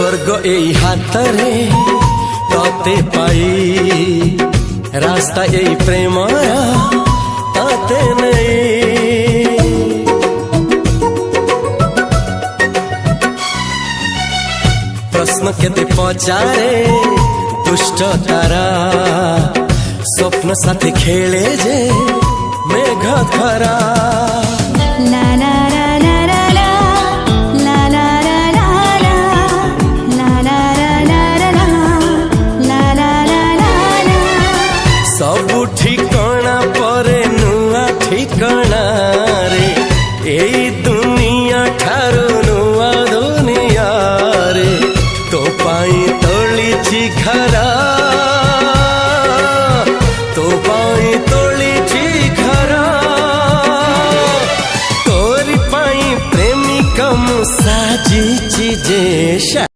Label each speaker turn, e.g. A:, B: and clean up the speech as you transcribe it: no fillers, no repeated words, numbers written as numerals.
A: स्वर्ग एई हातरे तते पाई रास्ता एई प्रेमरा तते नहीं। प्रश्न केते पचारे दुष्ट तारा स्वप्न साथी खेले जे मेघ खरा।
B: ला ला ला ला ला ला ला ला ला ला ला ला ला ला।
A: सबु ठिकाना परे नुआ ठिकाना रे एई दुनिया ठारू नुआ दुनिया रे। तो पाई तोलिछि घरा तो पाई तोलिछि घरा तोरी पाई प्रेमिका मु साजिछि जे।